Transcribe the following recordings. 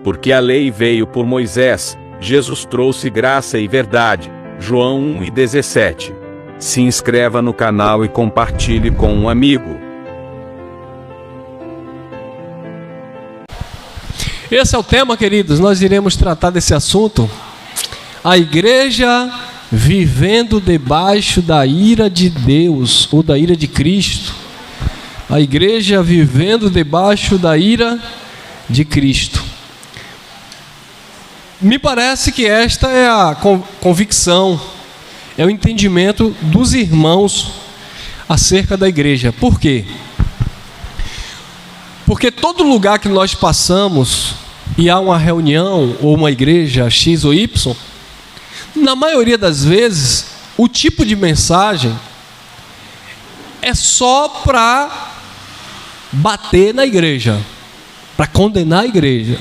Porque a lei veio por Moisés, Jesus trouxe graça e verdade. João 1:17. Se inscreva no canal e compartilhe com um amigo. Esse é o tema, queridos. Nós iremos tratar desse assunto. A igreja vivendo debaixo da ira de Deus, ou da ira de Cristo. A igreja vivendo debaixo da ira de Cristo. Me parece que esta é a convicção, é o entendimento dos irmãos acerca da igreja. Por quê? Porque todo lugar que nós passamos e há uma reunião ou uma igreja X ou Y, na maioria das vezes, o tipo de mensagem é só para bater na igreja, para condenar a igreja.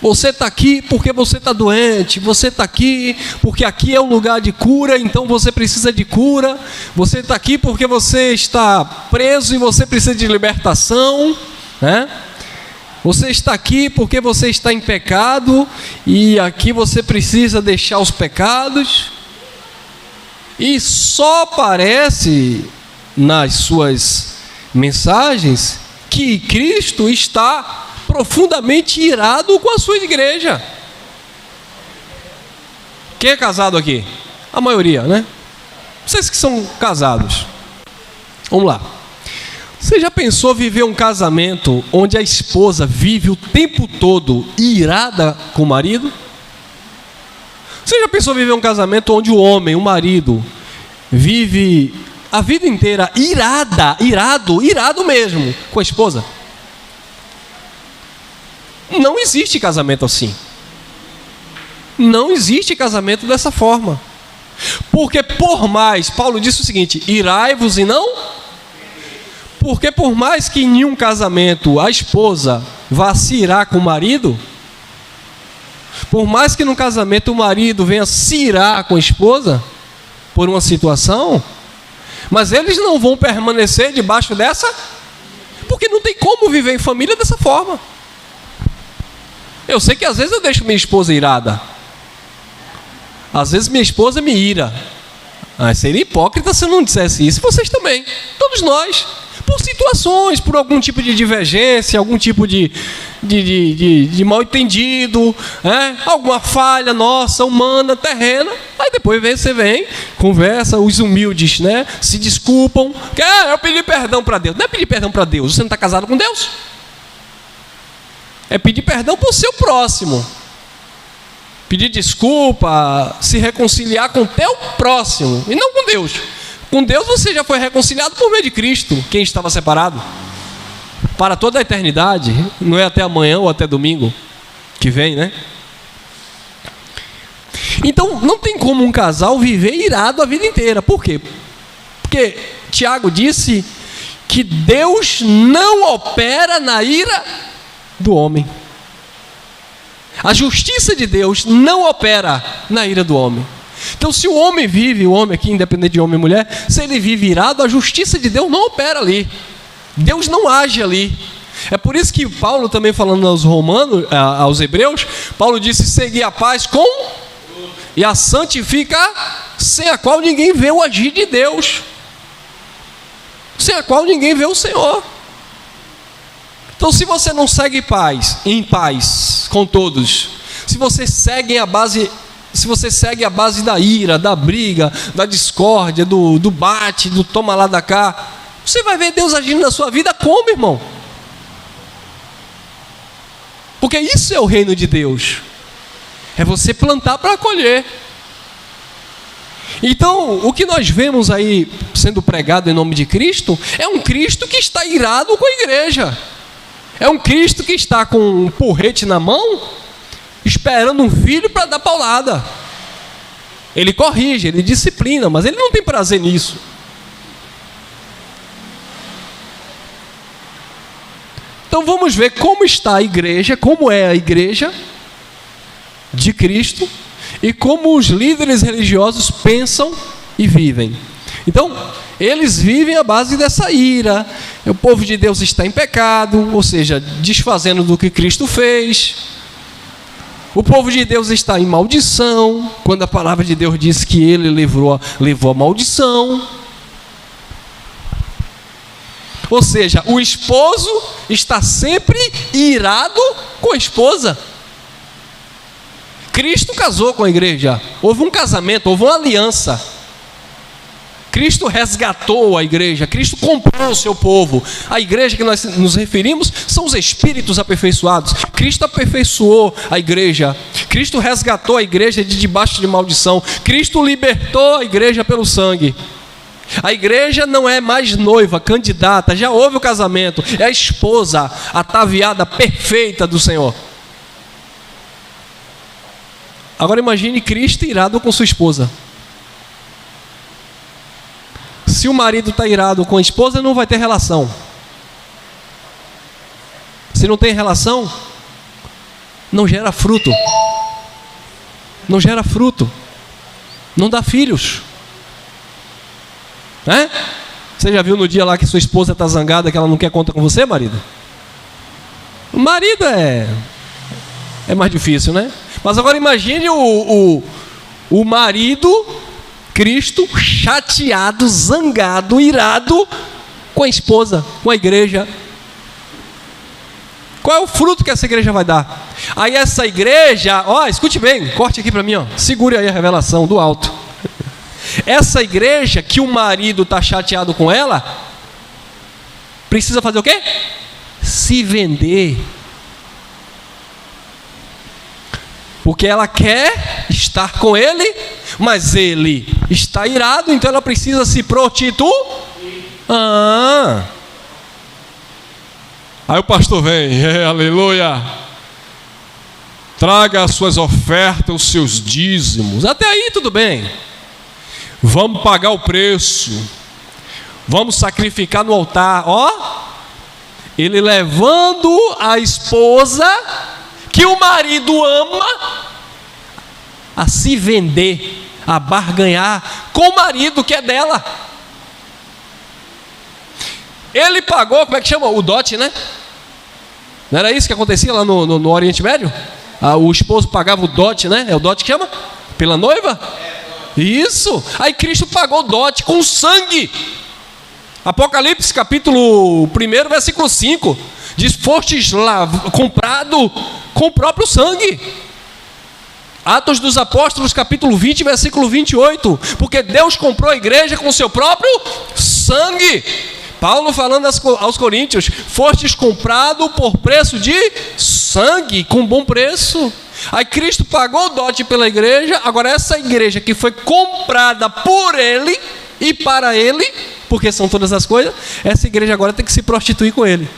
Você está aqui porque você está doente, você está aqui porque aqui é um lugar de cura, então você precisa de cura, você está aqui porque você está preso e você precisa de libertação, Você está aqui porque você está em pecado e aqui você precisa deixar os pecados. E só aparece nas suas mensagens que Cristo está profundamente irado com a sua igreja. Quem é casado aqui? A maioria, né? Vocês que são casados. Vamos lá. Você já pensou viver um casamento onde a esposa vive o tempo todo irada com o marido? Você já pensou viver um casamento onde o homem, o marido, vive a vida inteira irado mesmo com a esposa? Não existe casamento assim. Não existe casamento dessa forma. Porque por mais, Paulo disse o seguinte: irai-vos e não. Porque por mais que em nenhum casamento a esposa vá se irar com o marido, por mais que no casamento o marido venha se irar com a esposa por uma situação, mas eles não vão permanecer debaixo dessa, porque não tem como viver em família dessa forma. Eu sei que às vezes eu deixo minha esposa irada. Às vezes minha esposa me ira. Seria hipócrita se eu não dissesse isso. Vocês também, todos nós, por situações, por algum tipo de divergência, algum tipo de mal entendido, alguma falha nossa, humana, terrena. Aí depois você vem, conversa, os humildes, se desculpam. Eu pedi perdão para Deus. Não é pedir perdão para Deus, você não está casado com Deus. É pedir perdão para o seu próximo. Pedir desculpa, se reconciliar com o teu próximo, e não com Deus. Com Deus você já foi reconciliado por meio de Cristo, quem estava separado, para toda a eternidade, não é até amanhã ou até domingo que vem, Então, não tem como um casal viver irado a vida inteira. Por quê? Porque Tiago disse que Deus não opera na ira do homem. A justiça de Deus não opera na ira do homem. Então, se o homem vive, o homem aqui, independente de homem e mulher, se ele vive irado, a justiça de Deus não opera ali. Deus não age ali. É por isso que Paulo, também falando aos romanos, aos hebreus, Paulo disse: segui a paz com e a santifica, sem a qual ninguém vê o agir de Deus, sem a qual ninguém vê o Senhor. Então, se você não segue em paz com todos, se você segue a base da ira, da briga, da discórdia, do bate, do toma lá da cá, você vai ver Deus agindo na sua vida como, irmão? Porque isso é o reino de Deus. É você plantar para colher. Então, o que nós vemos aí sendo pregado em nome de Cristo é um Cristo que está irado com a igreja. É um Cristo que está com um porrete na mão, esperando um filho para dar paulada. Ele corrige, ele disciplina, mas ele não tem prazer nisso. Então vamos ver como está a igreja, como é a igreja de Cristo e como os líderes religiosos pensam e vivem. Então, eles vivem à base dessa ira, O povo de Deus está em pecado, ou seja, desfazendo do que Cristo fez. O povo de Deus está em maldição, quando a palavra de Deus diz que ele levou a maldição. Ou seja, o esposo está sempre irado com a esposa. Cristo casou com a igreja, houve um casamento, houve uma aliança. Cristo resgatou a igreja, Cristo comprou o seu povo. A igreja que nós nos referimos são os espíritos aperfeiçoados. Cristo aperfeiçoou a igreja, Cristo resgatou a igreja de debaixo de maldição, Cristo libertou a igreja pelo sangue. A igreja não é mais noiva, candidata, já houve o casamento, é a esposa ataviada perfeita do Senhor. Agora imagine Cristo irado com sua esposa. Se o marido está irado com a esposa, não vai ter relação. Se não tem relação, não gera fruto. Não gera fruto. Não dá filhos. Né? Você já viu no dia lá que sua esposa está zangada, que ela não quer conta com você, marido? O marido é mais difícil, né? Mas agora imagine o marido, Cristo, chateado, zangado, irado com a esposa, com a igreja. Qual é o fruto que essa igreja vai dar? Aí essa igreja, escute bem, corte aqui para mim, segure aí a revelação do alto. Essa igreja que o marido está chateado com ela, precisa fazer o quê? Se vender. Porque ela quer estar com ele, mas ele está irado, então ela precisa se prostituir. Aí o pastor vem, aleluia, traga as suas ofertas, os seus dízimos. Até aí tudo bem. Vamos pagar o preço. Vamos sacrificar no altar. Ele levando a esposa que o marido ama a se vender, a barganhar com o marido que é dela. Ele pagou, como é que chama? O dote, né? Não era isso que acontecia lá no Oriente Médio? O esposo pagava o dote, né? É o dote que chama? Pela noiva? Isso. Aí Cristo pagou o dote com sangue. Apocalipse capítulo 1, versículo 5 diz: fostes lá comprado com o próprio sangue. Atos dos Apóstolos capítulo 20, versículo 28, porque Deus comprou a igreja com o seu próprio sangue. Paulo falando aos coríntios: fostes comprado por preço de sangue, com bom preço. Aí Cristo pagou o dote pela igreja. Agora essa igreja que foi comprada por ele e para ele, porque são todas as coisas, essa igreja agora tem que se prostituir com ele.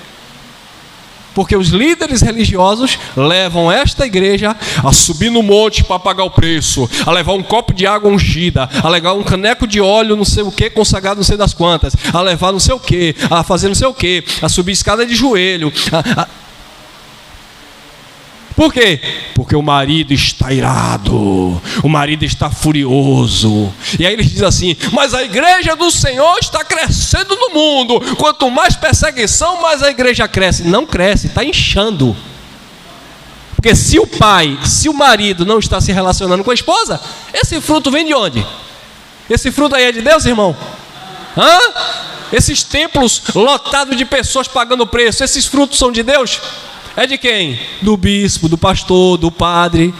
Porque os líderes religiosos levam esta igreja a subir no monte para pagar o preço, a levar um copo de água ungida, a levar um caneco de óleo não sei o que, consagrado não sei das quantas, a levar não sei o que, a fazer não sei o que, a subir escada de joelho. Por quê? Porque o marido está irado, o marido está furioso. E aí ele diz assim: mas a igreja do Senhor está crescendo no mundo. Quanto mais perseguição, mais a igreja cresce. Não cresce, está inchando. Porque se o marido não está se relacionando com a esposa, esse fruto vem de onde? Esse fruto aí é de Deus, irmão? Esses templos lotados de pessoas pagando preço, esses frutos são de Deus? É de quem? Do bispo, do pastor, do padre,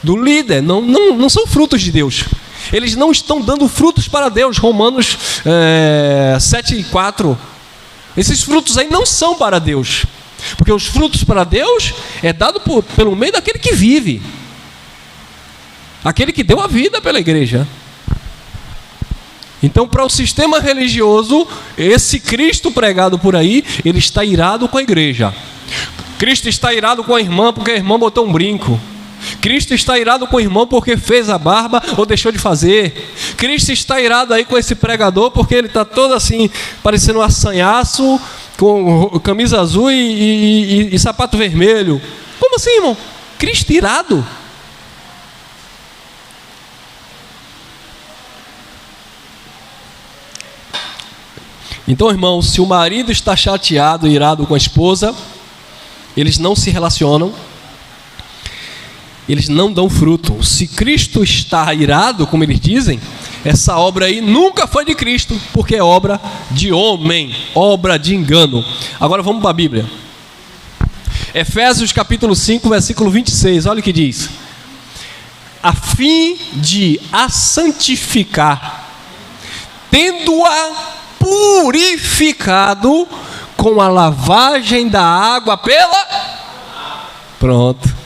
do líder. Não são frutos de Deus. Eles não estão dando frutos para Deus. Romanos 7:4. Esses frutos aí não são para Deus. Porque os frutos para Deus é dado pelo meio daquele que vive. Aquele que deu a vida pela igreja. Então, para o sistema religioso, esse Cristo pregado por aí, ele está irado com a igreja. Cristo está irado com a irmã porque a irmã botou um brinco. Cristo está irado com o irmão porque fez a barba ou deixou de fazer. Cristo está irado aí com esse pregador porque ele está todo assim, parecendo um assanhaço, com camisa azul e sapato vermelho. Como assim, irmão? Cristo irado. Então, irmão, se o marido está chateado, irado com a esposa, eles não se relacionam, eles não dão fruto. Se Cristo está irado, como eles dizem, essa obra aí nunca foi de Cristo, porque é obra de homem, obra de engano. Agora vamos para a Bíblia. Efésios capítulo 5, versículo 26, olha o que diz: a fim de a santificar, tendo-a purificado com a lavagem da água pela... Pronto.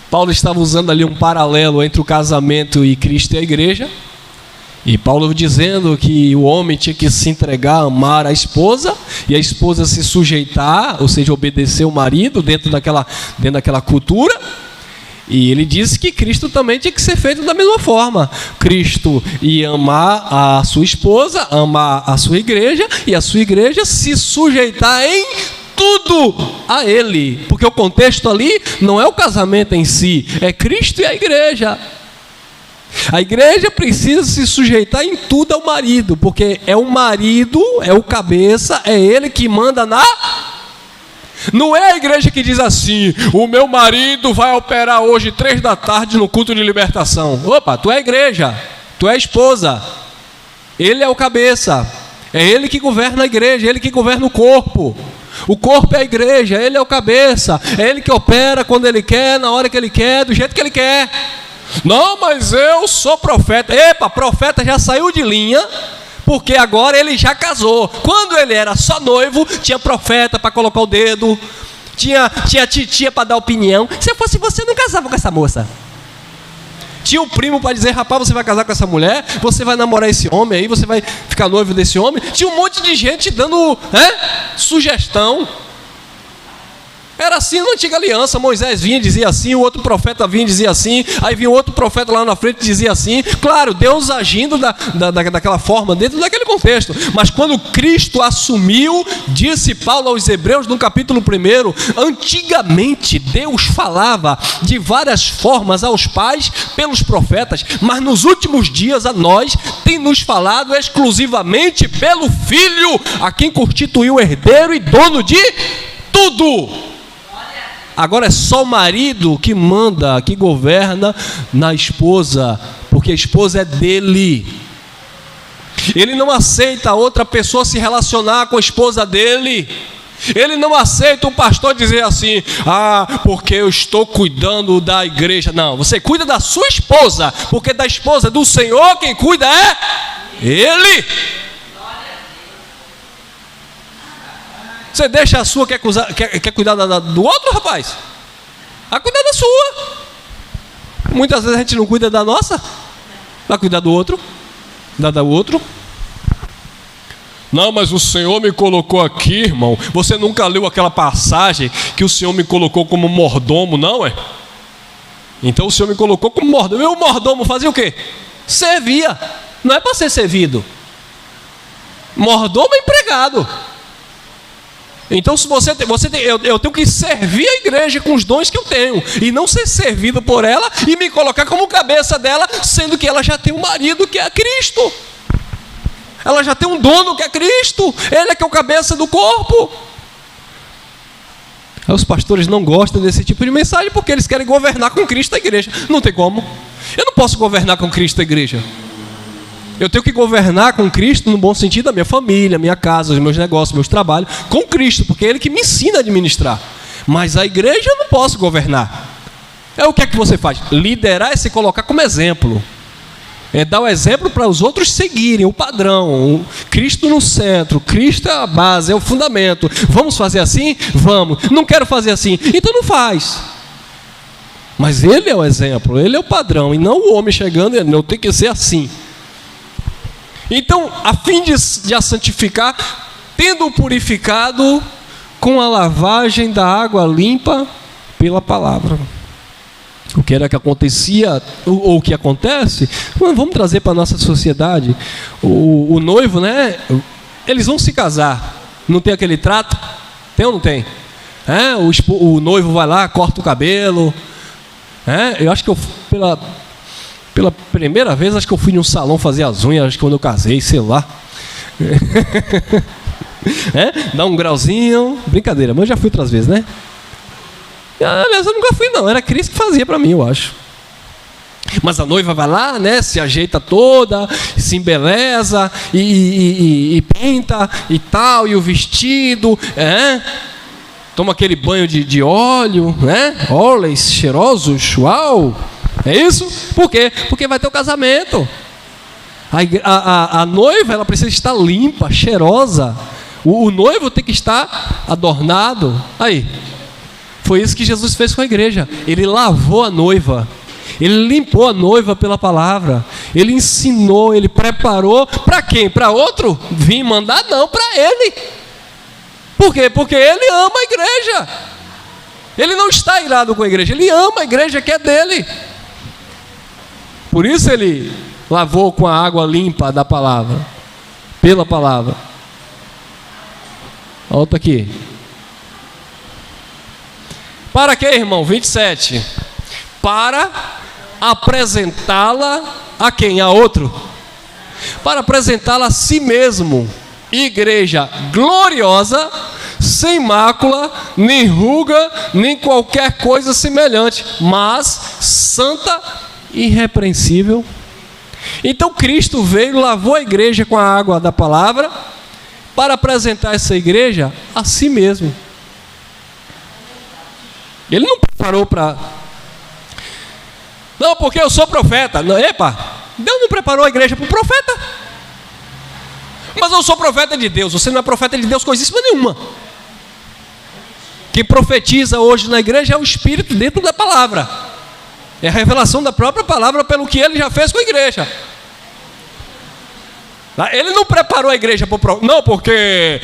Paulo estava usando ali um paralelo entre o casamento e Cristo e a igreja. E Paulo dizendo que o homem tinha que se entregar, amar a esposa, e a esposa se sujeitar, ou seja, obedecer o marido dentro daquela cultura. E ele disse que Cristo também tinha que ser feito da mesma forma. Cristo ia amar a sua esposa, amar a sua igreja, e a sua igreja se sujeitar em tudo a ele. Porque o contexto ali não é o casamento em si, é Cristo e a igreja. A igreja precisa se sujeitar em tudo ao marido, porque é o marido, é o cabeça, é ele que manda na... Não é a igreja que diz assim: o meu marido vai operar hoje 3 da tarde no culto de libertação. Opa, tu é a igreja, tu é a esposa, ele é o cabeça, é ele que governa a igreja, é ele que governa o corpo. O corpo é a igreja, ele é o cabeça, é ele que opera quando ele quer, na hora que ele quer, do jeito que ele quer. Não, mas eu sou profeta. Epa, profeta já saiu de linha, porque agora ele já casou. Quando ele era só noivo, tinha profeta para colocar o dedo, tinha titia para dar opinião. Se eu fosse você, não casava com essa moça. Tinha o primo para dizer: rapaz, você vai casar com essa mulher, você vai namorar esse homem aí, você vai ficar noivo desse homem. Tinha um monte de gente dando sugestão. Era assim na antiga aliança. Moisés vinha e dizia assim, o outro profeta vinha e dizia assim, aí vinha outro profeta lá na frente e dizia assim. Claro, Deus agindo daquela forma, dentro daquele contexto. Mas quando Cristo assumiu, disse Paulo aos Hebreus no capítulo 1, antigamente Deus falava de várias formas aos pais pelos profetas, mas nos últimos dias a nós tem nos falado exclusivamente pelo Filho, a quem constituiu o herdeiro e dono de tudo. Agora é só o marido que manda, que governa na esposa, porque a esposa é dele. Ele não aceita outra pessoa se relacionar com a esposa dele. Ele não aceita um pastor dizer assim: porque eu estou cuidando da igreja. Não, você cuida da sua esposa, porque da esposa do Senhor quem cuida é Ele. Você deixa a sua, quer cuidar do outro, rapaz? Vai cuidar da sua. Muitas vezes a gente não cuida da nossa, vai cuidar do outro, da outro. Não, mas o Senhor me colocou aqui, irmão. Você nunca leu aquela passagem que o Senhor me colocou como mordomo, não é? Então o Senhor me colocou como mordomo. E o mordomo fazia o quê? Servia. Não é para ser servido. Mordomo é empregado. Então se eu tenho que servir a igreja com os dons que eu tenho, e não ser servido por ela e me colocar como cabeça dela, sendo que ela já tem um marido que é Cristo. Ela já tem um dono que é Cristo. Ele é que é o cabeça do corpo. Aí os pastores não gostam desse tipo de mensagem, porque eles querem governar com Cristo a igreja. Não tem como. Eu não posso governar com Cristo a igreja. Eu tenho que governar com Cristo no bom sentido a minha família, a minha casa, os meus negócios, meus trabalhos, com Cristo, porque é Ele que me ensina a administrar. Mas a igreja eu não posso governar. O que é que você faz? Liderar é se colocar como exemplo. É dar o exemplo para os outros seguirem, o padrão. Cristo no centro, Cristo é a base, é o fundamento. Vamos fazer assim? Vamos. Não quero fazer assim, então não faz. Mas Ele é o exemplo, Ele é o padrão, e não o homem chegando e eu tenho que ser assim. Então, a fim de a santificar, tendo purificado com a lavagem da água limpa pela palavra. O que era que acontecia, ou o que acontece, vamos trazer para a nossa sociedade. O noivo, né? Eles vão se casar. Não tem aquele trato? Tem ou não tem? O noivo vai lá, corta o cabelo. Eu acho que pela primeira vez, acho que eu fui em um salão fazer as unhas, acho que quando eu casei, sei lá. Dá um grauzinho. Brincadeira, mas eu já fui outras vezes, né? Aliás, eu nunca fui, não. Era Cristo que fazia para mim, eu acho. Mas a noiva vai lá, né? Se ajeita toda, se embeleza e pinta e tal, e o vestido, toma aquele banho de óleo, né? Óleos cheirosos, uau! É isso? Por quê? Porque vai ter o casamento. A noiva, ela precisa estar limpa, cheirosa. O noivo tem que estar adornado. Aí, foi isso que Jesus fez com a igreja. Ele lavou a noiva. Ele limpou a noiva pela palavra. Ele ensinou, ele preparou. Para quem? Para outro vir mandar? Não, para ele. Por quê? Porque ele ama a igreja. Ele não está irado com a igreja. Ele ama a igreja que é dele. Por isso ele lavou com a água limpa da palavra. Pela palavra. Volta aqui. Para quê, irmão? 27. Para apresentá-la a quem? A outro? Para apresentá-la a si mesmo, igreja gloriosa, sem mácula, nem ruga, nem qualquer coisa semelhante, mas santa e irrepreensível. Então Cristo veio, lavou a igreja com a água da palavra, para apresentar essa igreja a si mesmo. Ele não preparou para... Não, porque eu sou profeta. Não, epa, Deus não preparou a igreja para o profeta. Mas eu sou profeta de Deus. Você não é profeta de Deus coisíssima nenhuma. Quem profetiza hoje na igreja é o Espírito dentro da palavra. É a revelação da própria palavra pelo que ele já fez com a igreja. Ele não preparou a igreja para o profeta. Não, porque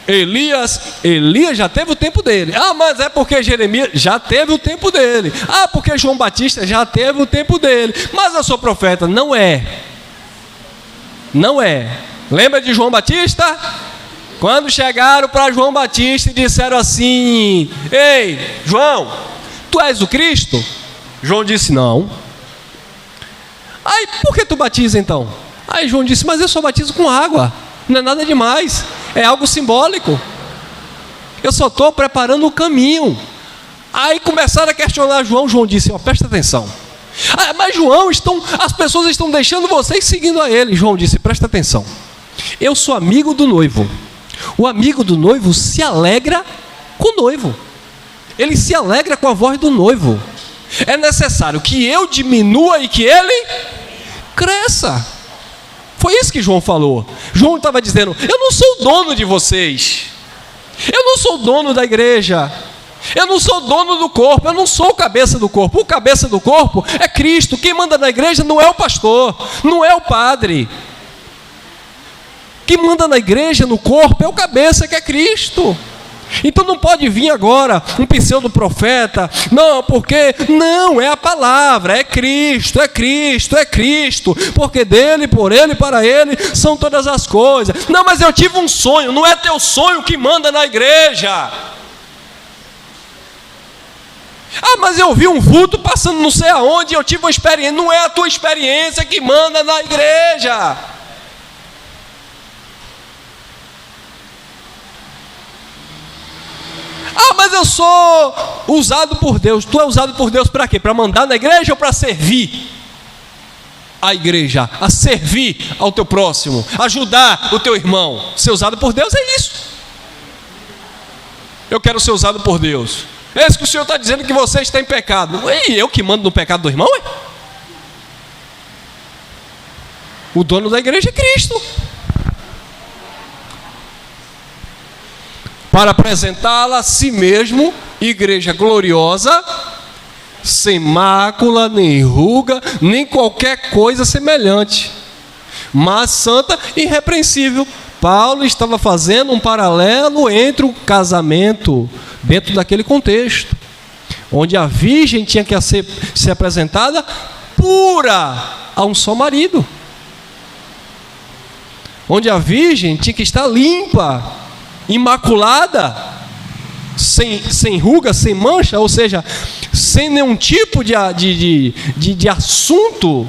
Elias já teve o tempo dele. Mas é porque Jeremias já teve o tempo dele. Porque João Batista já teve o tempo dele. Mas eu sou profeta. Não é. Não é. Lembra de João Batista? Quando chegaram para João Batista e disseram assim: ei, João, tu és o Cristo? João disse: não. Aí, por que tu batiza então? Aí João disse: mas eu só batizo com água, não é nada demais, é algo simbólico, eu só estou preparando o caminho. Aí começaram a questionar João. João disse: presta atenção. Mas João, as pessoas estão deixando vocês seguindo a ele. João disse: presta atenção, eu sou amigo do noivo. O amigo do noivo se alegra com o noivo, ele se alegra com a voz do noivo. É necessário que eu diminua e que ele cresça. Foi isso que João falou. João estava dizendo: eu não sou o dono de vocês, eu não sou o dono da igreja, eu não sou o dono do corpo, eu não sou o cabeça do corpo. O cabeça do corpo é Cristo. Quem manda na igreja não é o pastor, não é o padre. Quem manda na igreja, no corpo, é o cabeça, que é Cristo. Então não pode vir agora um pseudo profeta, não, porque não, é a palavra, é Cristo, é Cristo, é Cristo, porque dele, por ele, para ele são todas as coisas. Não, mas eu tive um sonho. Não é teu sonho que manda na igreja. Mas eu vi um vulto passando não sei aonde e eu tive uma experiência. Não é a tua experiência que manda na igreja. Mas eu sou usado por Deus. Tu é usado por Deus para quê? Para mandar na igreja ou para servir a igreja? A servir ao teu próximo, ajudar o teu irmão. Ser usado por Deus é isso. Eu quero ser usado por Deus. É isso que o Senhor está dizendo, que você está em pecado. E eu que mando no pecado do irmão? O dono da igreja é Cristo. Para apresentá-la a si mesmo, igreja gloriosa, sem mácula, nem ruga, nem qualquer coisa semelhante, mas santa e irrepreensível. Paulo estava fazendo um paralelo entre o casamento, dentro daquele contexto, onde a virgem tinha que ser apresentada pura a um só marido, onde a virgem tinha que estar limpa, imaculada, sem ruga, sem mancha, ou seja, sem nenhum tipo de assunto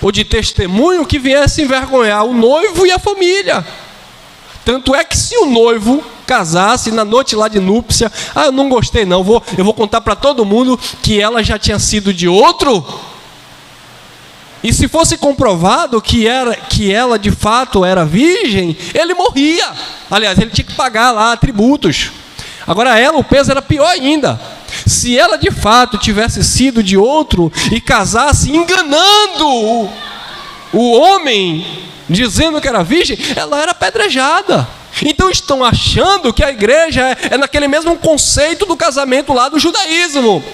ou de testemunho que viesse envergonhar o noivo e a família. Tanto é que se o noivo casasse na noite lá de núpcia, eu não gostei não, eu vou contar para todo mundo que ela já tinha sido de outro. E se fosse comprovado que ela de fato era virgem, ele morria. Aliás, ele tinha que pagar lá tributos. Agora ela, o peso era pior ainda. Se ela de fato tivesse sido de outro e casasse enganando o homem, dizendo que era virgem, ela era apedrejada. Então estão achando que a igreja é naquele mesmo conceito do casamento lá do judaísmo.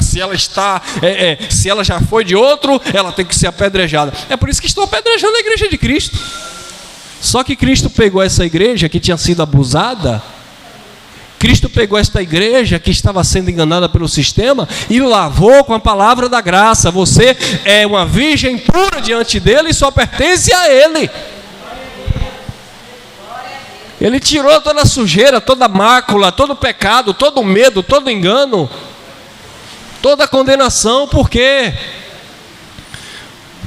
Se ela já foi de outro, ela tem que ser apedrejada. É por isso que estão apedrejando a igreja de Cristo. Só que Cristo pegou essa igreja que tinha sido abusada, Cristo pegou esta igreja que estava sendo enganada pelo sistema e lavou com a palavra da graça. Você é uma virgem pura diante dele e só pertence a ele. Ele tirou toda a sujeira, toda a mácula, todo o pecado, todo o medo, todo o engano, toda a condenação. Por quê?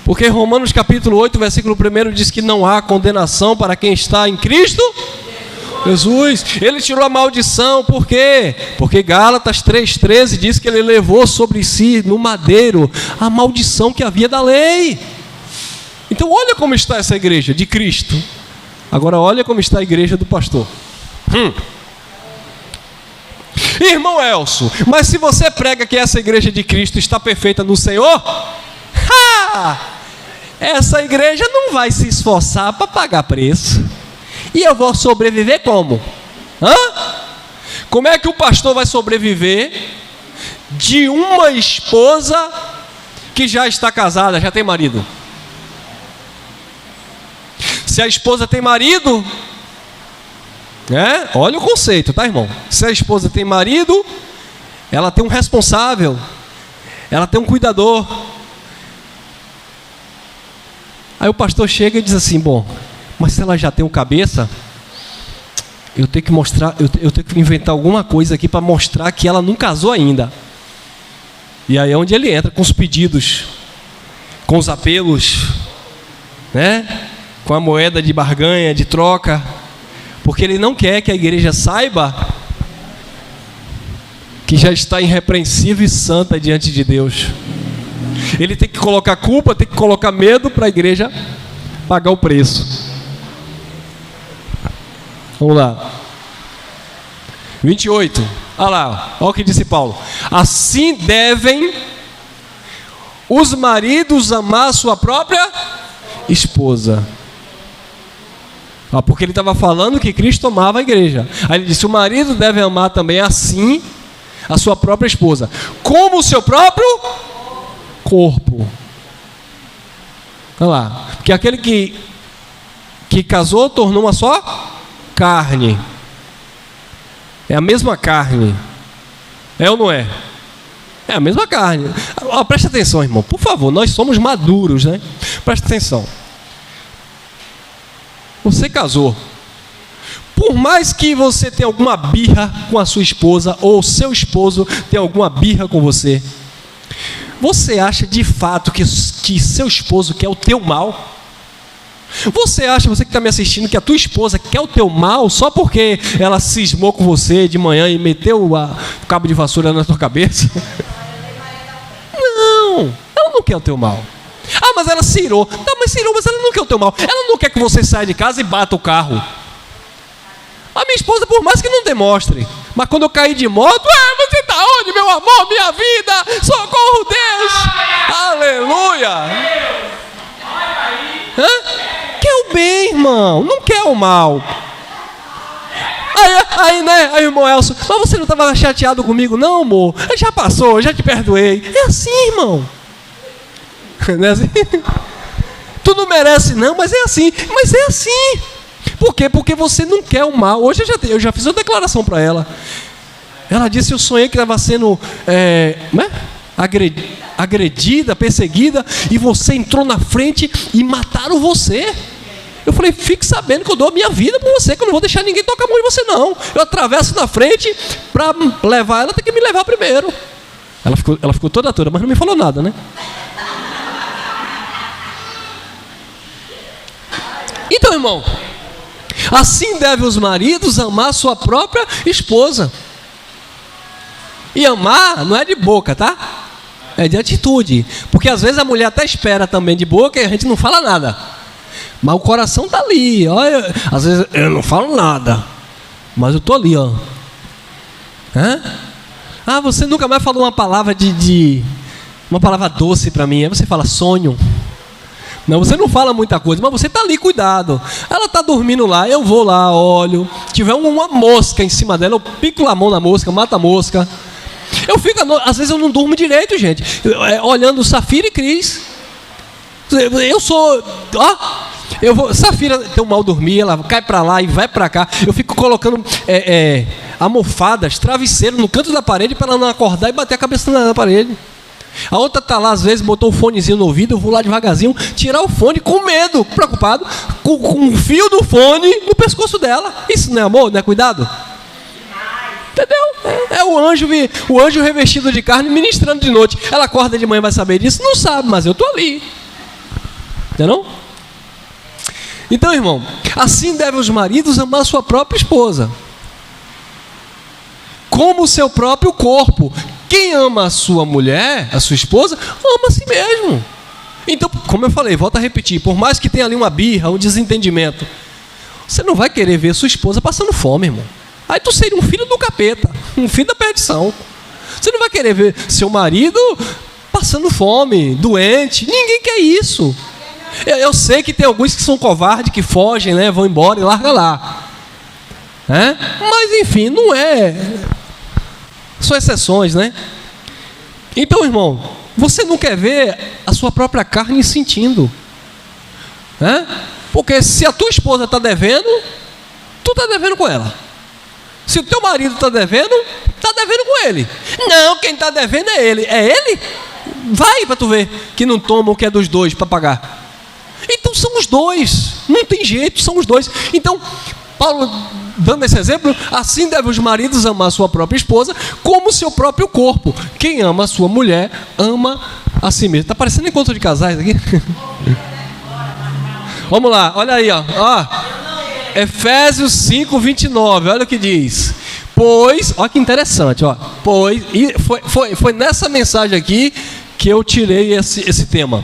Porque Romanos capítulo 8, versículo 1 diz que não há condenação para quem está em Cristo Jesus. Ele tirou a maldição. Por quê? Porque Gálatas 3,13 diz que ele levou sobre si no madeiro a maldição que havia da lei. Então olha como está essa igreja de Cristo. Agora olha como está a igreja do pastor. Irmão Elcio, mas se você prega que essa igreja de Cristo está perfeita no Senhor, essa igreja não vai se esforçar para pagar preço. E eu vou sobreviver como? Como é que o pastor vai sobreviver de uma esposa que já está casada, já tem marido? Se a esposa tem marido, olha o conceito, tá, irmão? Se a esposa tem marido, ela tem um responsável, ela tem um cuidador. Aí o pastor chega e diz assim: bom, mas se ela já tem um cabeça, eu tenho que mostrar, eu tenho que inventar alguma coisa aqui para mostrar que ela não casou ainda. E aí é onde ele entra com os pedidos, com os apelos, com a moeda de barganha, de troca, porque ele não quer que a igreja saiba que já está irrepreensível e santa diante de Deus. Ele tem que colocar culpa, tem que colocar medo para a igreja pagar o preço. Vamos lá. 28. Olha lá, olha o que disse Paulo. Assim devem os maridos amar sua própria esposa. Porque ele estava falando que Cristo amava a igreja. Aí ele disse: o marido deve amar também assim a sua própria esposa, como o seu próprio corpo. Olha lá. Porque aquele que casou tornou uma só carne. É a mesma carne. É ou não é? É a mesma carne. Presta atenção, irmão, por favor, nós somos maduros, né? Presta atenção. Você casou. Por mais que você tenha alguma birra com a sua esposa, ou seu esposo tenha alguma birra com você, você acha de fato que seu esposo quer o teu mal? Você acha, você que está me assistindo, que a tua esposa quer o teu mal só porque ela cismou com você de manhã e meteu o cabo de vassoura na tua cabeça? Não, ela não quer o teu mal. Mas ela cirou. Não, mas cirou, mas ela não quer o teu mal. Ela não quer que você saia de casa e bata o carro. A minha esposa, por mais que não demonstre, mas quando eu caí de moto, você está onde, meu amor, minha vida? Socorro, Deus! Aleluia! Quer o bem, irmão, não quer o mal. Aí, irmão Elcio, mas você não estava chateado comigo? Não, amor, já passou, já te perdoei. É assim, irmão. Não é assim? Tu não merece não, mas é assim. Mas é assim. Por quê? Porque você não quer o mal. Hoje eu já fiz uma declaração para ela. Ela disse: eu sonhei que estava sendo agredida, perseguida, e você entrou na frente e mataram você. Eu falei: fique sabendo que eu dou a minha vida por você, que eu não vou deixar ninguém tocar a mão em você não. Eu atravesso na frente, para levar ela tem que me levar primeiro. Ela ficou toda, mas não me falou nada, né? Então, irmão, assim devem os maridos amar sua própria esposa. E amar não é de boca, tá? É de atitude. Porque às vezes a mulher até espera também de boca e a gente não fala nada. Mas o coração tá ali. Olha, às vezes eu não falo nada, mas eu tô ali, ó. Hã? Ah, você nunca mais falou uma palavra uma palavra doce para mim. Aí você fala sonho. Não, você não fala muita coisa, mas você tá ali, cuidado. Ela tá dormindo lá, eu vou lá, olho. Se tiver uma mosca em cima dela, eu pico a mão na mosca, mato a mosca. Eu fico, às vezes eu não durmo direito, gente. Olhando Safira e Cris. Eu sou, ó, Safira tem um mal dormir, ela cai para lá e vai para cá. Eu fico colocando almofadas, travesseiro no canto da parede para ela não acordar e bater a cabeça na parede. A outra tá lá, às vezes, botou um fonezinho no ouvido, eu vou lá devagarzinho, tirar o fone com medo, preocupado, com o fio do fone no pescoço dela. Isso não é amor, não é cuidado? Entendeu? É o anjo revestido de carne ministrando de noite. Ela acorda de manhã, vai saber disso? Não sabe, mas eu tô ali. Entendeu? Então, irmão, assim devem os maridos amar sua própria esposa como o seu próprio corpo. Quem ama a sua mulher, a sua esposa, ama a si mesmo. Então, como eu falei, volto a repetir, por mais que tenha ali uma birra, um desentendimento, você não vai querer ver sua esposa passando fome, irmão. Aí tu seria um filho do capeta, um filho da perdição. Você não vai querer ver seu marido passando fome, doente. Ninguém quer isso. Eu sei que tem alguns que são covardes, que fogem, né, vão embora e larga lá. Mas enfim, não é. São exceções, né? Então, irmão, você não quer ver a sua própria carne sentindo. Porque se a tua esposa está devendo, tu está devendo com ela. Se o teu marido está devendo com ele. Não, quem está devendo é ele. É ele? Vai para tu ver que não toma o que é dos dois para pagar. Então são os dois. Não tem jeito, são os dois. Então, Paulo, dando esse exemplo, assim devem os maridos amar a sua própria esposa como o seu próprio corpo. Quem ama a sua mulher, ama a si mesmo. Está parecendo encontro de casais aqui? Vamos lá, olha aí, ó. Efésios 5, 29, olha o que diz. Pois, olha que interessante, ó. Pois, e foi nessa mensagem aqui que eu tirei esse tema,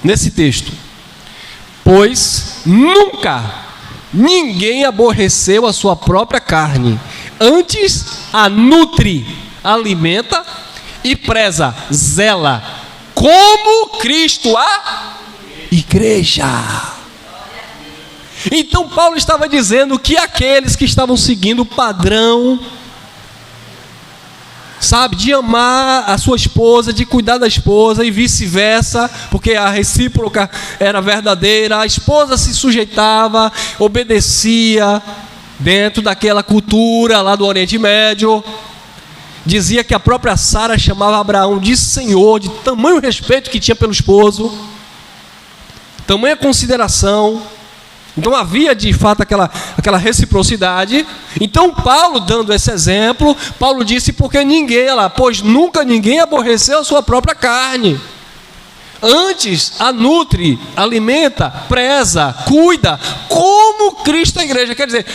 nesse texto. Pois nunca ninguém aborreceu a sua própria carne, antes a nutre, alimenta e preza, zela, como Cristo a igreja. Então Paulo estava dizendo que aqueles que estavam seguindo o padrão, sabe, de amar a sua esposa, de cuidar da esposa e vice-versa, porque a recíproca era verdadeira, a esposa se sujeitava, obedecia dentro daquela cultura lá do Oriente Médio. Dizia que a própria Sara chamava Abraão de Senhor, de tamanho respeito que tinha pelo esposo, tamanha consideração. Então havia de fato aquela reciprocidade. Então Paulo, dando esse exemplo, Paulo disse, porque pois nunca ninguém aborreceu a sua própria carne, antes a nutre, alimenta, preza, cuida, como Cristo a igreja. Quer dizer,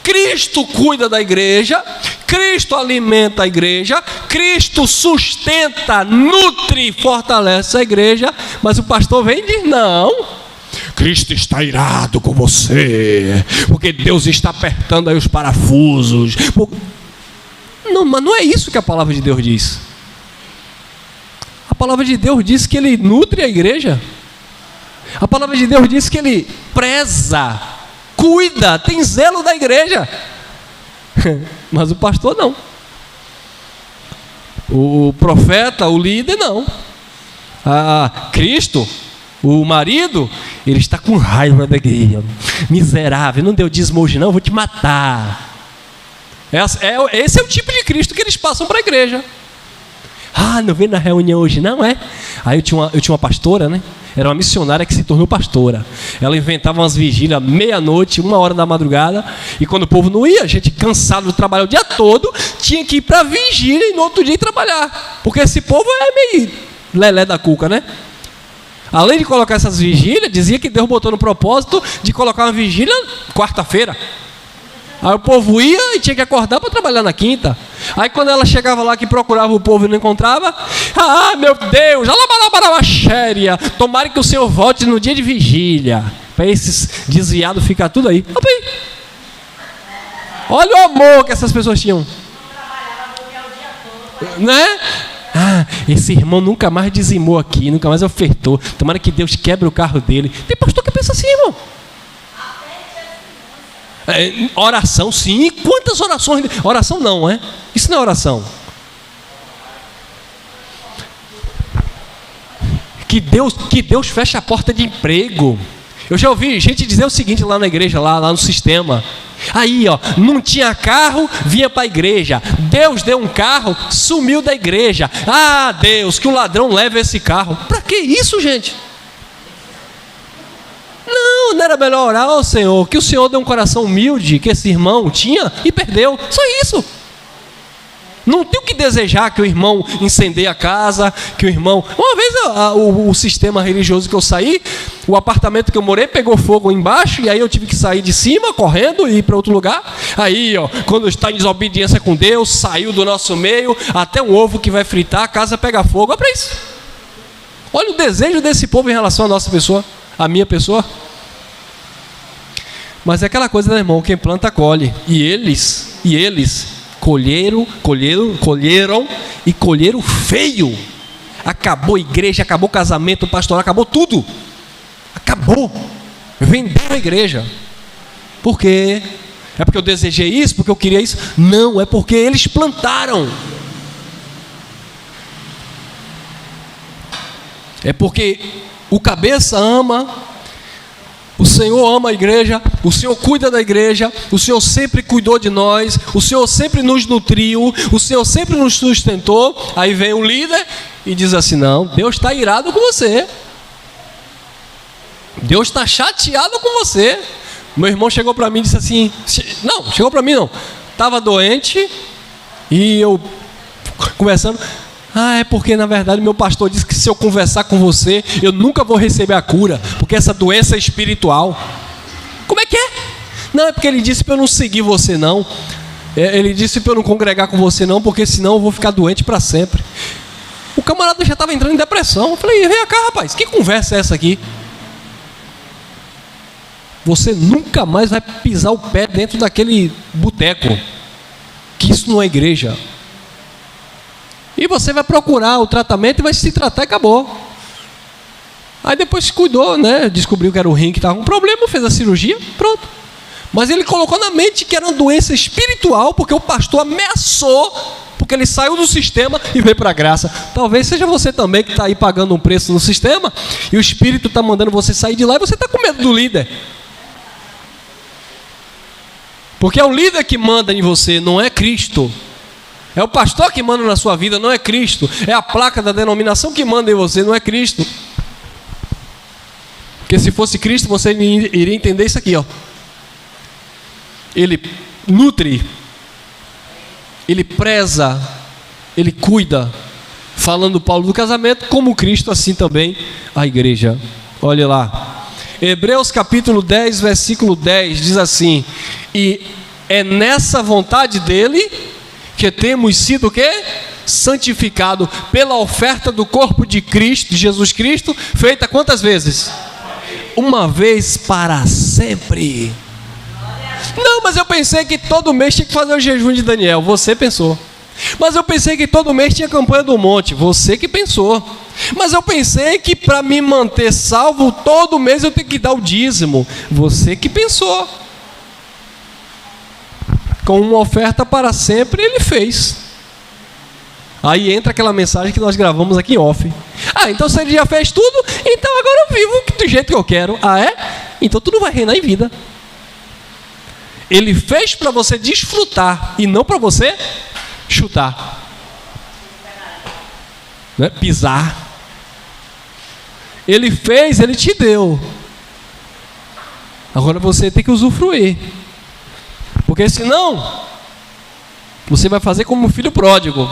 Cristo cuida da igreja, Cristo alimenta a igreja, Cristo sustenta, nutre, fortalece a igreja, mas o pastor vem e diz, não, Cristo está irado com você, porque Deus está apertando aí os parafusos. Não, mas não é isso que a palavra de Deus diz. A palavra de Deus diz que Ele nutre a igreja. A palavra de Deus diz que Ele preza, cuida, tem zelo da igreja. Mas o pastor não. O profeta, o líder não. Cristo, o marido, ele está com raiva da igreja. Miserável, não deu dízimo hoje não, eu vou te matar. Esse é o tipo de Cristo que eles passam para a igreja. Não veio na reunião hoje não, é? Aí eu tinha uma pastora, né? Era uma missionária que se tornou pastora. Ela inventava umas vigílias meia-noite, 1h da madrugada, e quando o povo não ia, a gente cansado de trabalhar o dia todo, tinha que ir para a vigília e no outro dia ir trabalhar. Porque esse povo é meio lelé da cuca, né? Além de colocar essas vigílias, dizia que Deus botou no propósito de colocar uma vigília quarta-feira. Aí o povo ia e tinha que acordar para trabalhar na quinta. Aí quando ela chegava lá que procurava o povo e não encontrava, meu Deus, tomara que o Senhor volte no dia de vigília, para esses desviados ficar tudo aí. Olha o amor que essas pessoas tinham, né? Esse irmão nunca mais dizimou aqui, nunca mais ofertou, tomara que Deus quebre o carro dele. Tem pastor que pensa assim, irmão. Oração, sim. Quantas orações? Oração não, é? Isso não é oração. Que Deus feche a porta de emprego. Eu já ouvi gente dizer o seguinte lá na igreja, lá no sistema. Aí, não tinha carro, vinha para a igreja. Deus deu um carro, sumiu da igreja. Deus, que o ladrão leve esse carro. Para que isso, gente? Não era melhor orar ao Senhor, que o Senhor deu um coração humilde, que esse irmão tinha e perdeu. Só isso. Não tem o que desejar que o irmão incendeie a casa, que o irmão... Uma vez o sistema religioso que eu saí, o apartamento que eu morei pegou fogo embaixo, e aí eu tive que sair de cima, correndo, e ir para outro lugar. Aí, quando está em desobediência com Deus, saiu do nosso meio, até um ovo que vai fritar, a casa pega fogo. Olha para isso. Olha o desejo desse povo em relação à nossa pessoa, à minha pessoa. Mas é aquela coisa, né, irmão? Quem planta, colhe. E eles colheram e colheram feio. Acabou a igreja, acabou o casamento, o pastoral, acabou tudo. Acabou. Vendeu a igreja. Por quê? É porque eu desejei isso, porque eu queria isso? Não, é porque eles plantaram. É porque o cabeça ama, o Senhor ama a igreja, o Senhor cuida da igreja, o Senhor sempre cuidou de nós, o Senhor sempre nos nutriu, o Senhor sempre nos sustentou. Aí vem um líder e diz assim: não, Deus está irado com você, Deus está chateado com você. Meu irmão chegou para mim e disse assim, estava doente, e eu conversando, é porque na verdade meu pastor disse que se eu conversar com você, eu nunca vou receber a cura, porque essa doença é espiritual. Como é que é? Não, é porque ele disse para eu não seguir você não, ele disse para eu não congregar com você não, porque senão eu vou ficar doente para sempre. O camarada já estava entrando em depressão. Eu falei: vem cá, rapaz, que conversa é essa aqui? Você nunca mais vai pisar o pé dentro daquele boteco, que isso não é igreja. E você vai procurar o tratamento e vai se tratar e acabou. Aí depois se cuidou, né? Descobriu que era o rim que estava com problema, fez a cirurgia, pronto. Mas ele colocou na mente que era uma doença espiritual, porque o pastor ameaçou, porque ele saiu do sistema e veio para a graça. Talvez seja você também que está aí pagando um preço no sistema, e o Espírito está mandando você sair de lá, e você está com medo do líder. Porque é o líder que manda em você, não é Cristo. É o pastor que manda na sua vida, não é Cristo. É a placa da denominação que manda em você, não é Cristo. Porque se fosse Cristo, você iria entender isso aqui, ó. Ele nutre, ele preza, ele cuida. Falando Paulo do casamento, como Cristo, assim também a igreja. Olha lá, Hebreus capítulo 10, versículo 10, diz assim: e é nessa vontade dele que temos sido o quê? Santificado pela oferta do corpo de Cristo, de Jesus Cristo, feita quantas vezes? Uma vez para sempre. Não, mas eu pensei que todo mês tinha que fazer o jejum de Daniel. Você pensou. Mas eu pensei que todo mês tinha campanha do monte. Você que pensou. Mas eu pensei que para me manter salvo, todo mês eu tenho que dar o dízimo. Você que pensou. Com uma oferta para sempre, ele fez. Aí entra aquela mensagem que nós gravamos aqui em off. Então se ele já fez tudo, então agora eu vivo do jeito que eu quero. É? Então tu não vai reinar em vida. Ele fez para você desfrutar e não para você chutar, né? Pisar. Ele fez, ele te deu. Agora você tem que usufruir. Porque senão, você vai fazer como o filho pródigo,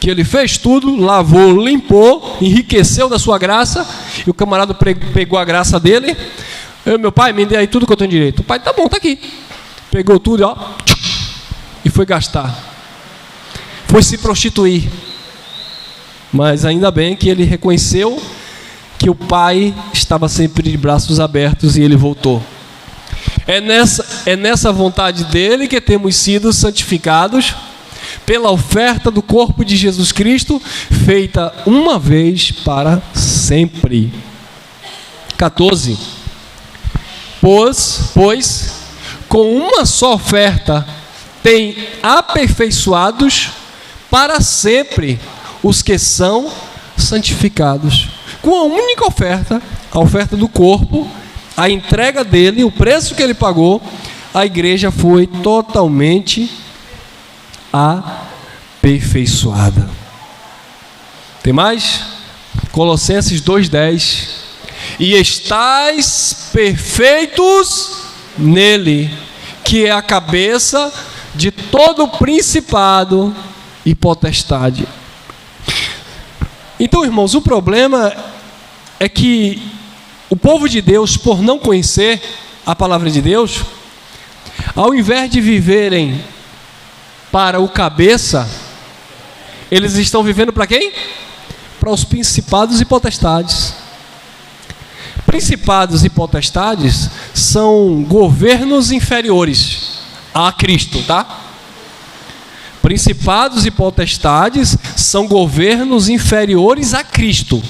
que ele fez tudo, lavou, limpou, enriqueceu da sua graça, e o camarada pegou a graça dele. Meu pai, me dê aí tudo que eu tenho direito. O pai, tá bom, tá aqui. Pegou tudo, ó, e foi gastar. Foi se prostituir. Mas ainda bem que ele reconheceu que o pai estava sempre de braços abertos e ele voltou. É nessa vontade dele que temos sido santificados pela oferta do corpo de Jesus Cristo, feita uma vez para sempre. 14. Pois com uma só oferta tem aperfeiçoados para sempre os que são santificados. Com a única oferta, a oferta do corpo, a entrega dele, o preço que ele pagou, a igreja foi totalmente aperfeiçoada. Tem mais? Colossenses 2:10. E estais perfeitos nele, que é a cabeça de todo principado e potestade. Então, irmãos, o problema é que o povo de Deus, por não conhecer a palavra de Deus, ao invés de viverem para o cabeça, eles estão vivendo para quem? Para os principados e potestades. Principados e potestades são governos inferiores a Cristo, tá? Principados e potestades são governos inferiores a Cristo,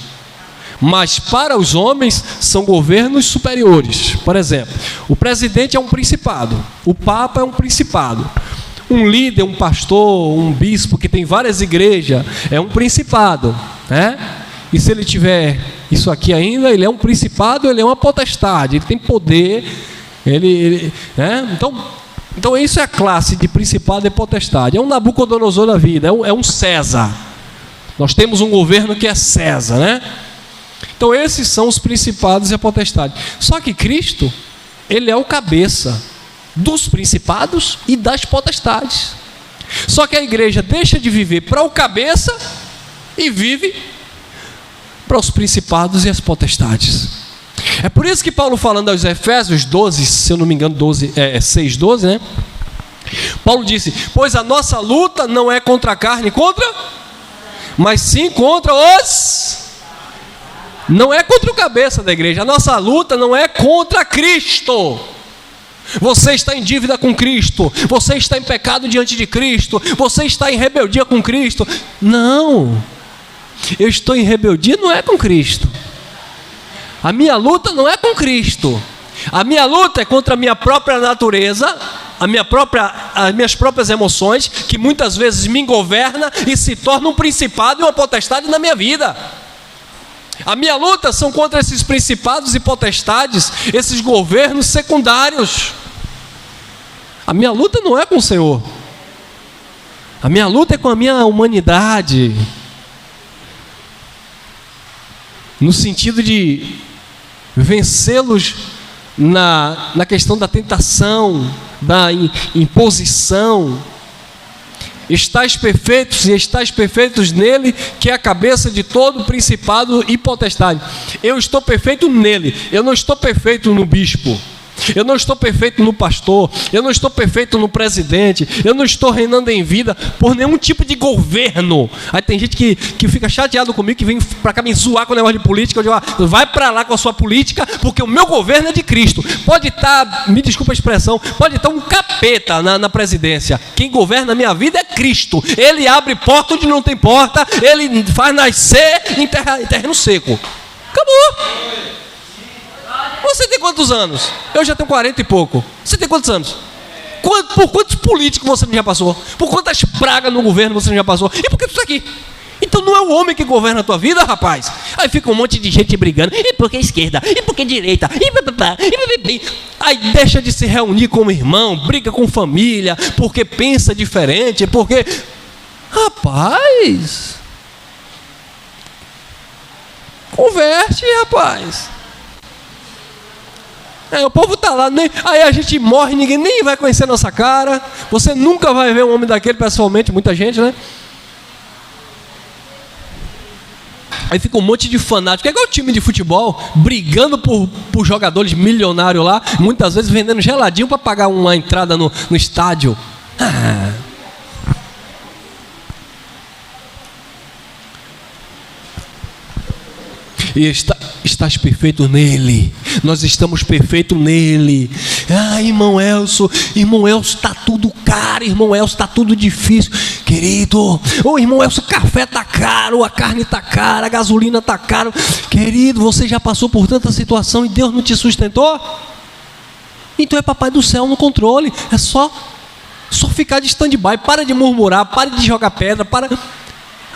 mas para os homens são governos superiores. Por exemplo, o presidente é um principado, o papa é um principado, um líder, um pastor, um bispo que tem várias igrejas é um principado, né? E se ele tiver isso aqui ainda, ele é um principado, ele é uma potestade, ele tem poder, né? Então isso é a classe de principado e potestade. É um Nabucodonosor da vida, é um César. Nós temos um governo que é César, né? Então esses são os principados e a potestade. Só que Cristo, ele é o cabeça dos principados e das potestades. Só que a igreja deixa de viver para o cabeça e vive para os principados e as potestades. É por isso que Paulo, falando aos Efésios 12, se eu não me engano 6:12, né? Paulo disse: pois a nossa luta não é contra a carne, mas sim contra os... Não é contra o cabeça da igreja. A nossa luta não é contra Cristo. Você está em dívida com Cristo, você está em pecado diante de Cristo, você está em rebeldia com Cristo. Não, eu estou em rebeldia não é com Cristo. A minha luta não é com Cristo. A minha luta é contra a minha própria natureza, as minhas próprias emoções, que muitas vezes me governam e se tornam um principado e uma potestade na minha vida. A minha luta são contra esses principados e potestades, esses governos secundários. A minha luta não é com o Senhor. A minha luta é com a minha humanidade, no sentido de vencê-los na questão da tentação, da imposição. Estais perfeitos e estais perfeitos nele, que é a cabeça de todo principado e potestade. Eu estou perfeito nele, eu não estou perfeito no bispo, eu não estou perfeito no pastor, eu não estou perfeito no presidente, eu não estou reinando em vida por nenhum tipo de governo. Aí tem gente que fica chateado comigo, que vem para cá me zoar com o negócio de política. Eu digo: vai para lá com a sua política, porque o meu governo é de Cristo. Pode estar, me desculpa a expressão, pode estar um capeta na presidência, quem governa a minha vida é Cristo. Ele abre porta onde não tem porta, ele faz nascer em terreno seco. Acabou. Você tem quantos anos? Eu já tenho 40 e pouco. Você tem quantos anos? Por quantos políticos você já passou? Por quantas pragas no governo você já passou? E por que tu está aqui? Então não é o homem que governa a tua vida, rapaz. Aí fica um monte de gente brigando. E por que esquerda? E por que direita? Aí deixa de se reunir como irmão, briga com família, porque pensa diferente, porque... Rapaz... Converte, rapaz. O povo está lá, aí a gente morre, ninguém nem vai conhecer a nossa cara. Você nunca vai ver um homem daquele pessoalmente, muita gente, né? Aí fica um monte de fanático, é igual time de futebol, brigando por jogadores milionários lá, muitas vezes vendendo geladinho para pagar uma entrada no estádio. E estás perfeito nele. Nós estamos perfeitos nele. Irmão Elcio, está tudo caro, irmão Elcio, está tudo difícil. Querido, irmão Elcio, o café está caro, a carne está cara, a gasolina está caro. Querido, você já passou por tanta situação e Deus não te sustentou? Então é papai do céu no controle. É só ficar de stand-by. Para de murmurar, para de jogar pedra, para...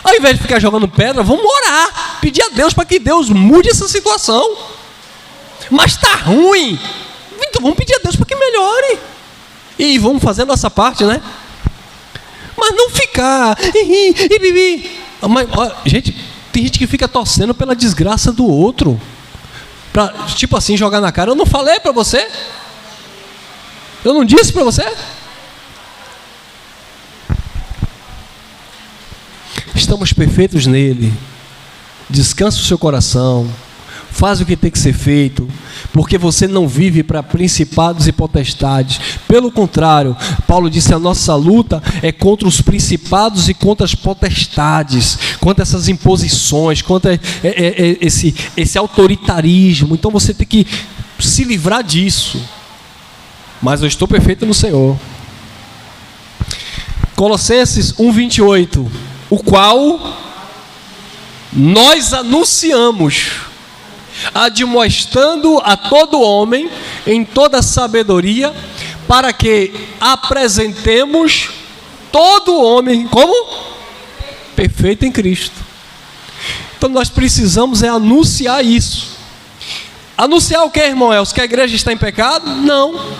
Ao invés de ficar jogando pedra, vamos orar, pedir a Deus para que Deus mude essa situação. Mas está ruim, então vamos pedir a Deus para que melhore. E vamos fazer a nossa parte, né? Mas não ficar... Mas, gente, tem gente que fica torcendo pela desgraça do outro. Tipo assim, jogar na cara. Eu não falei para você? Eu não disse para você? Estamos perfeitos nele. Descansa o seu coração. Faz o que tem que ser feito. Porque você não vive para principados e potestades. Pelo contrário, Paulo disse: a nossa luta é contra os principados e contra as potestades, contra essas imposições, contra esse autoritarismo. Então você tem que se livrar disso. Mas eu estou perfeito no Senhor. Colossenses 1:28, o qual nós anunciamos, admoestando a todo homem em toda sabedoria, para que apresentemos todo homem como perfeito em Cristo. Então nós precisamos anunciar isso. Anunciar o que, irmão Elcio? Que a igreja está em pecado? Não.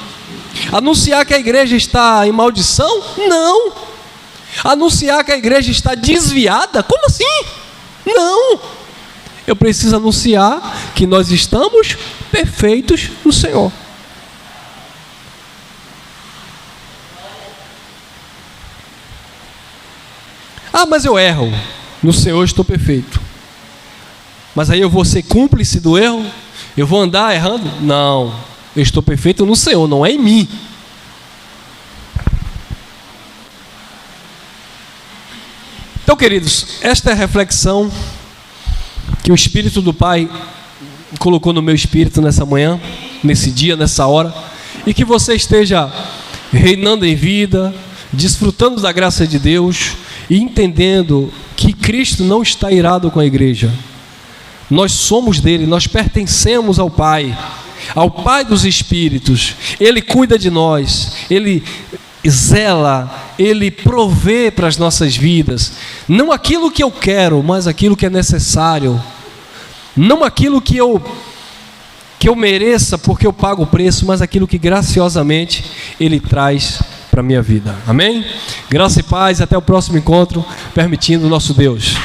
Anunciar que a igreja está em maldição? Não. Anunciar que a igreja está desviada? Como assim? Não. Eu preciso anunciar que nós estamos perfeitos no Senhor. Mas eu erro. No Senhor estou perfeito. Mas aí eu vou ser cúmplice do erro? Eu vou andar errando? Não. Eu estou perfeito no Senhor, não é em mim. Então, queridos, esta é a reflexão que o Espírito do Pai colocou no meu espírito nessa manhã, nesse dia, nessa hora, e que você esteja reinando em vida, desfrutando da graça de Deus e entendendo que Cristo não está irado com a igreja. Nós somos dele, nós pertencemos ao Pai dos Espíritos. Ele cuida de nós, Ele zela, Ele provê para as nossas vidas, não aquilo que eu quero, mas aquilo que é necessário, não aquilo que eu mereça porque eu pago o preço, mas aquilo que graciosamente Ele traz para a minha vida. Amém? Graça e paz, até o próximo encontro, permitindo nosso Deus.